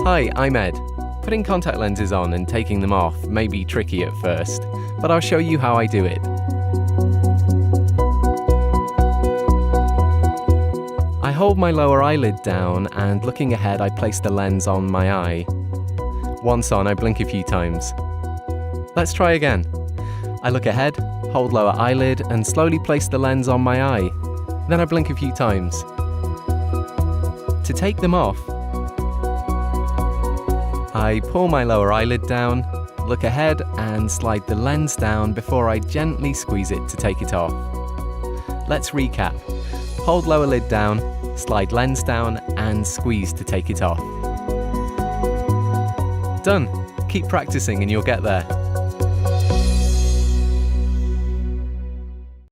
Hi, I'm Ed. Putting contact lenses on and taking them off may be tricky at first, but I'll show you how I do it. I hold my lower eyelid down and looking ahead I place the lens on my eye. Once on, I blink a few times. Let's try again. I look ahead, hold lower eyelid and slowly place the lens on my eye. Then I blink a few times. To take them off, I pull my lower eyelid down, look ahead and slide the lens down before I gently squeeze it to take it off. Let's recap. Hold lower lid down, slide lens down and squeeze to take it off. Done! Keep practicing and you'll get there.